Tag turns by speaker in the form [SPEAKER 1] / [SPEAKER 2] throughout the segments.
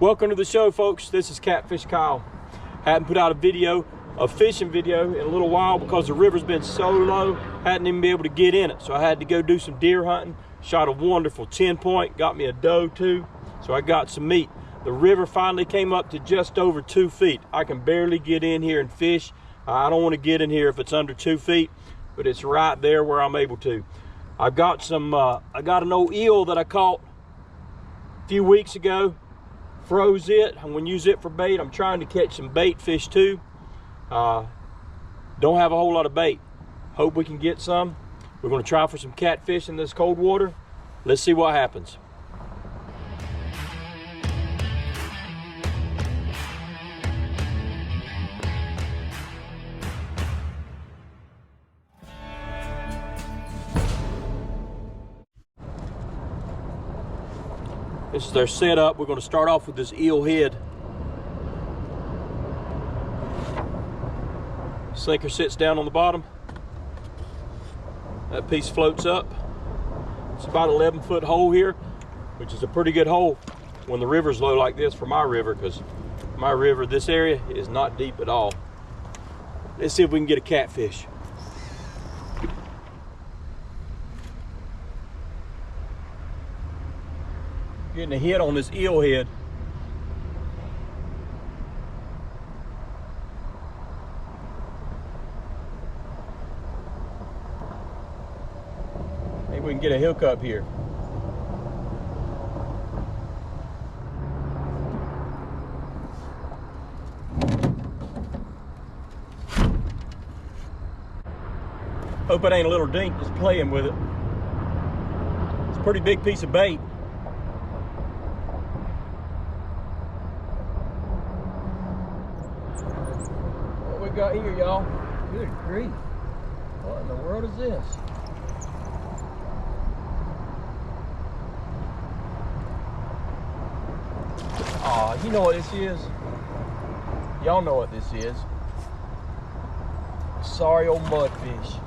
[SPEAKER 1] Welcome to the show, folks. This is Catfish Kyle. Hadn't put out a fishing video in a little while because the river's been so low, hadn't even been able to get in it. So I had to go do some deer hunting. Shot a wonderful 10-point, got me a doe too. So I got some meat. The river finally came up to just over 2 feet. I can barely get in here and fish. I don't want to get in here if it's under 2 feet, but it's right there where I'm able to. I've got some, I got an old eel that I caught a few weeks ago. Froze it. I'm going to use it for bait. I'm trying to catch some bait fish too. Don't have a whole lot of bait. Hope we can get some. We're going to try for some catfish in this cold water. Let's see what happens. This is their setup. We're going to start off with this eel head. Sinker sits down on the bottom. That piece floats up. It's about 11-foot hole here, which is a pretty good hole when the river's low like this for my river, because my river, this area, is not deep at all. Let's see if we can get a catfish. Getting a hit on this eel head. Maybe we can get a hook up here. Hope it ain't a little dink just playing with it. It's a pretty big piece of bait. Got here, y'all. Good grief. What in the world is this? Aw, you know what this is? Y'all know what this is. Sorry old mudfish.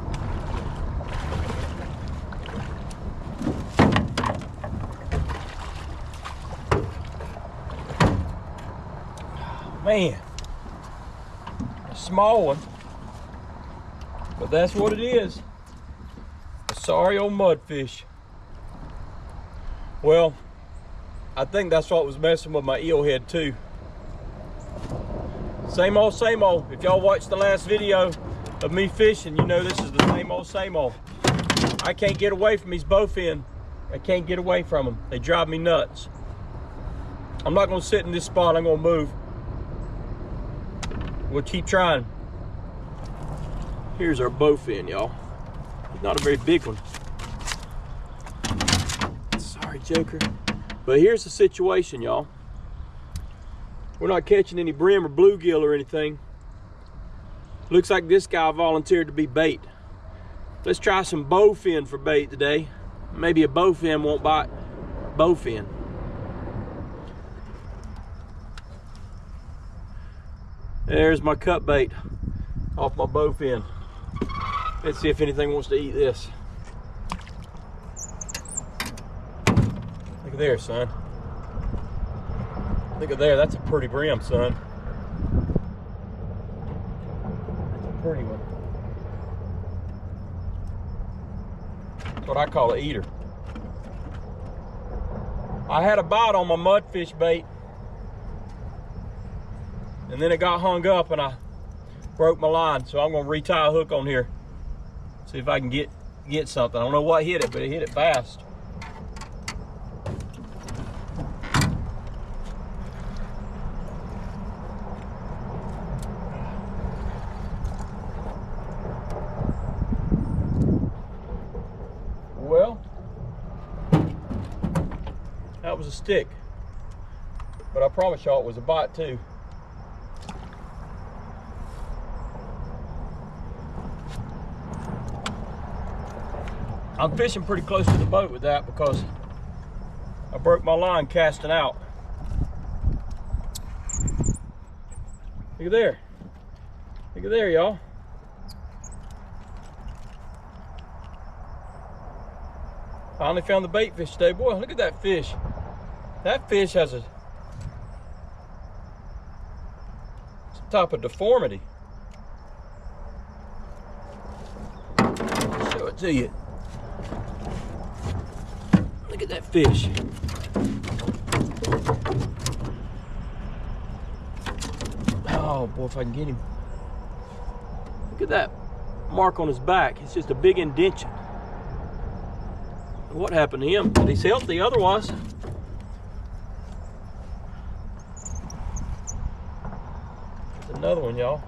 [SPEAKER 1] Man. Small one, but that's what it is. A sorry old mudfish. Well, I think that's what was messing with my eel head too. Same old, same old. If y'all watched the last video of me fishing, you know this is the same old, same old. I can't get away from these bowfin. I can't get away from them. They drive me nuts. I'm not gonna sit in this spot. I'm gonna move. We'll keep trying. Here's our bowfin, y'all. Not a very big one. Sorry, Joker. But here's the situation, y'all. We're not catching any brim or bluegill or anything. Looks like this guy volunteered to be bait. Let's try some bowfin for bait today. Maybe a bowfin won't bite bowfin. There's my cut bait off my bowfin. Let's see if anything wants to eat this. Look at there, son. Look at there, that's a pretty brim, son. That's a pretty one. That's what I call an eater. I had a bite on my mudfish bait, and then it got hung up and I broke my line. So I'm gonna retie a hook on here. See if I can get something. I don't know what hit it, but it hit it fast. Well, that was a stick, but I promise y'all it was a bite too. I'm fishing pretty close to the boat with that because I broke my line casting out. Look at there. Look at there, y'all. Finally found the bait fish today. Boy, look at that fish. That fish has a type of deformity. Show it to you. Look at that fish. Oh boy, if I can get him. Look at that mark on his back. It's just a big indention. What happened to him? But he's healthy otherwise. There's another one, y'all.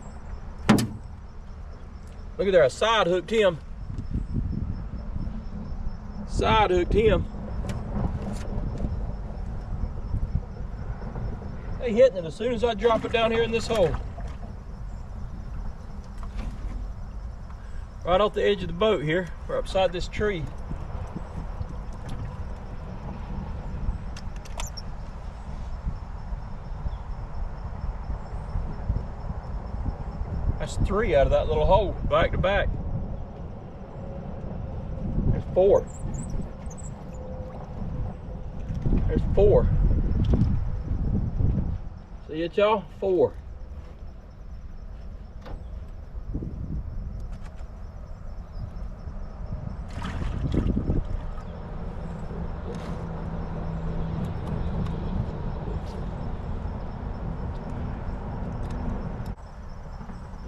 [SPEAKER 1] Look at there, I side hooked him. Side hooked him. They hitting it as soon as I drop it down here in this hole. Right off the edge of the boat here, or upside this tree. That's 3 out of that little hole, back to back. There's 4. There's 4. See it, y'all? 4.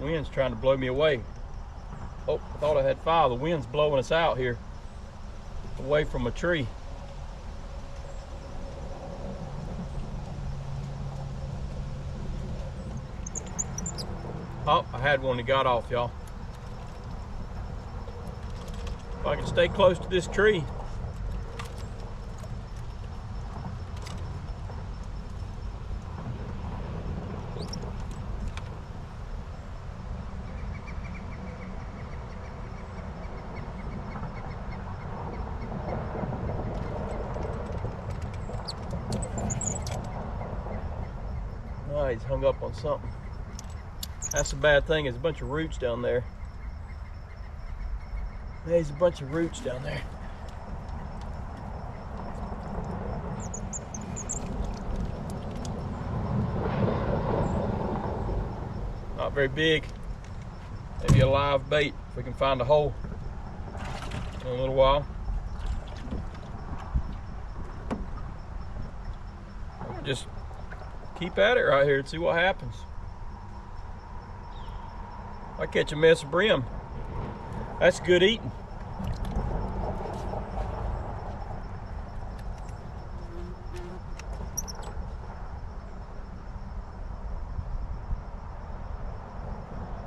[SPEAKER 1] Wind's trying to blow me away. Oh, I thought I had 5. The wind's blowing us out here, away from a tree. Oh, I had one that got off, y'all. If I can stay close to this tree. Oh, he's hung up on something. That's the bad thing, is a bunch of roots down there. There's a bunch of roots down there. Not very big. Maybe a live bait if we can find a hole in a little while. I'll just keep at it right here and see what happens. I catch a mess of brim. That's good eating.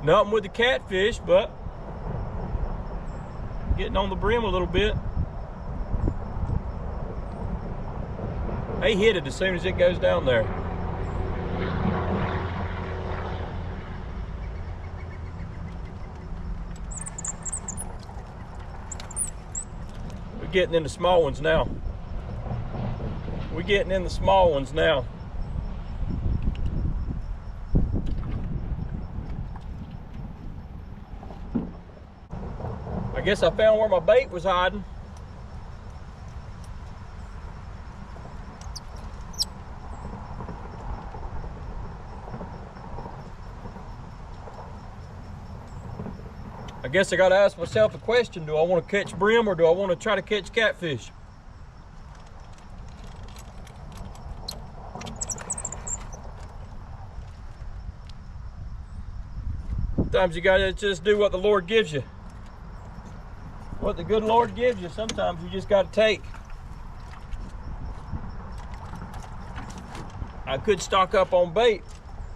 [SPEAKER 1] Nothing with the catfish, but getting on the brim a little bit. They hit it as soon as it goes down there. We're getting in the small ones now. We're getting in the small ones now. I guess I found where my bait was hiding. I guess I gotta ask myself a question. Do I want to catch brim or do I want to try to catch catfish? Sometimes you gotta just do what the Lord gives you. What the good Lord gives you, sometimes you just gotta take. I could stock up on bait,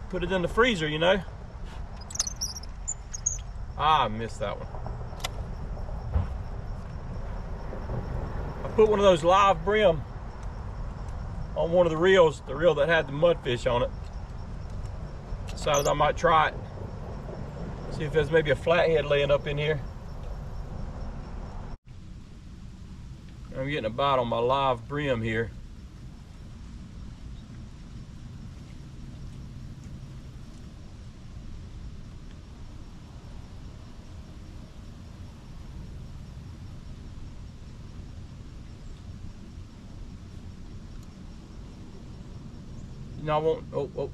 [SPEAKER 1] put it in the freezer, you know. Ah, I missed that one. I put one of those live brim on one of the reels, the reel that had the mudfish on it. Decided I might try it. See if there's maybe a flathead laying up in here. I'm getting a bite on my live brim here. No, I won't. Oh.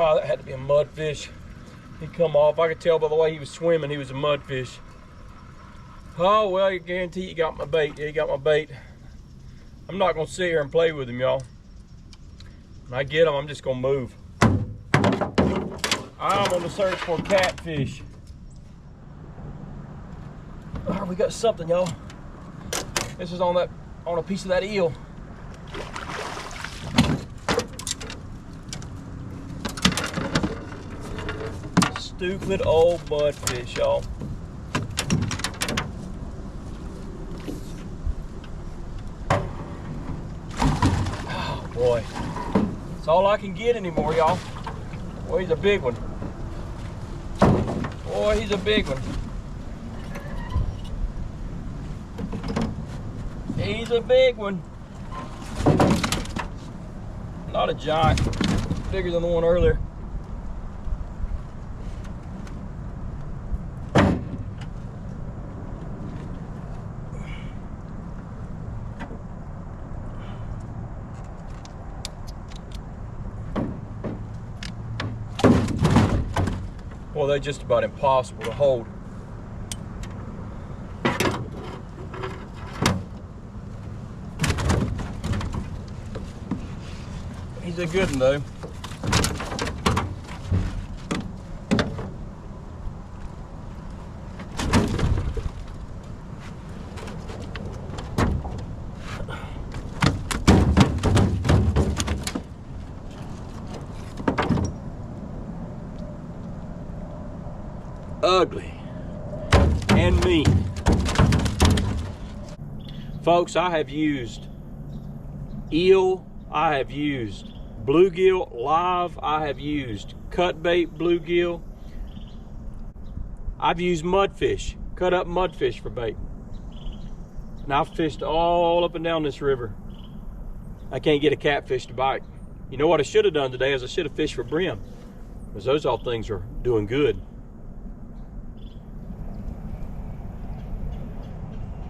[SPEAKER 1] Oh, that had to be a mudfish. He come off. I could tell by the way he was swimming he was a mudfish. Oh, well, I guarantee you got my bait. Yeah, he got my bait. I'm not going to sit here and play with him, y'all. When I get him, I'm just going to move. I'm on the search for catfish. Oh, we got something, y'all. This is on a piece of that eel. Stupid old mudfish, y'all. Oh boy, that's all I can get anymore, y'all. Boy, he's a big one. Boy, he's a big one. He's a big one. Not a giant, bigger than the one earlier. Well, they're just about impossible to hold. He's a good one though. Ugly and mean. Folks, I have used eel, I have used bluegill live, I have used cut bait bluegill, I've used mudfish, cut up mudfish for bait. And I've fished all up and down this river. I can't get a catfish to bite. You know what I should have done today is I should have fished for brim, because those all things are doing good.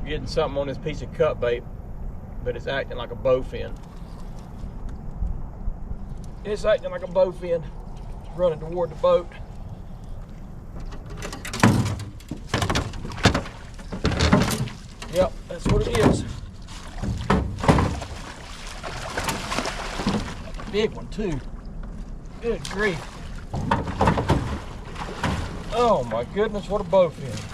[SPEAKER 1] Getting something on this piece of cut bait, but it's acting like a bowfin. It's acting like a bowfin. It's running toward the boat. Yep, that's what it is. Big one too. Good grief. Oh my goodness, what a bowfin.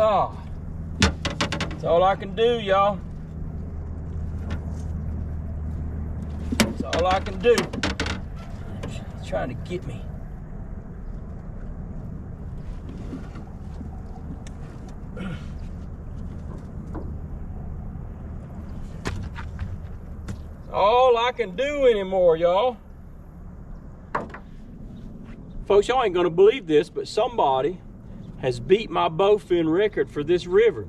[SPEAKER 1] Ah, that's all I can do, y'all. That's all I can do. It's trying to get me. All I can do anymore, y'all. Folks, y'all ain't gonna believe this, but somebody has beat my bowfin record for this river.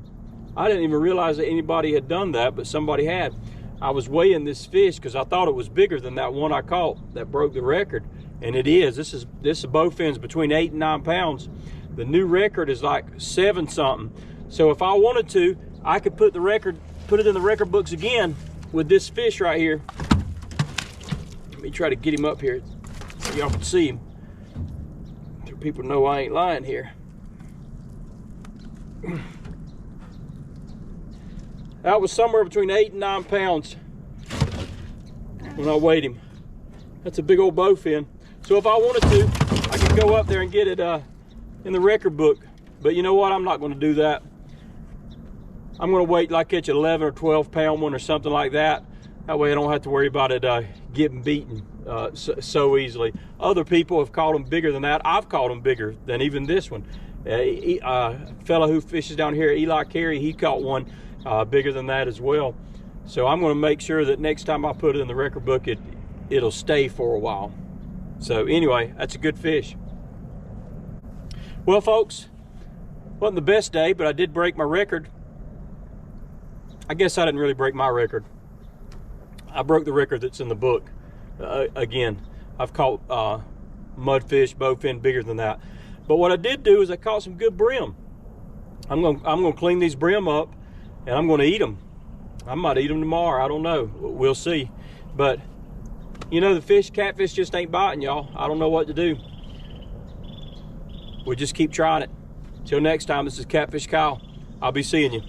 [SPEAKER 1] I didn't even realize that anybody had done that, but somebody had. I was weighing this fish because I thought it was bigger than that one I caught that broke the record, and it is. This is bowfin's between 8 and 9 pounds. The new record is like 7 something. So if I wanted to, I could put it in the record books again with this fish right here. Let me try to get him up here so y'all can see him, so people know I ain't lying here. That was somewhere between 8 and 9 pounds when I weighed him. That's a big old bowfin. So if I wanted to, I could go up there and get it in the record book. But you know what? I'm not going to do that. I'm going to wait till I catch an 11 or 12 pound one or something like that. That way I don't have to worry about it getting beaten so easily. Other people have caught them bigger than that. I've caught them bigger than even this one. A fellow who fishes down here, Eli Carey, he caught one bigger than that as well. So I'm going to make sure that next time I put it in the record book, it'll stay for a while. So anyway, that's a good fish. Well, folks, wasn't the best day, but I did break my record. I guess I didn't really break my record. I broke the record that's in the book. Again, I've caught mudfish, bowfin bigger than that. But what I did do is I caught some good brim. I'm gonna clean these brim up, and I'm gonna eat them. I might eat them tomorrow. I don't know. We'll see. But You know, the catfish just ain't biting, y'all. I don't know what to do. We just keep trying it. Till next time, this is Catfish Kyle. I'll be seeing you.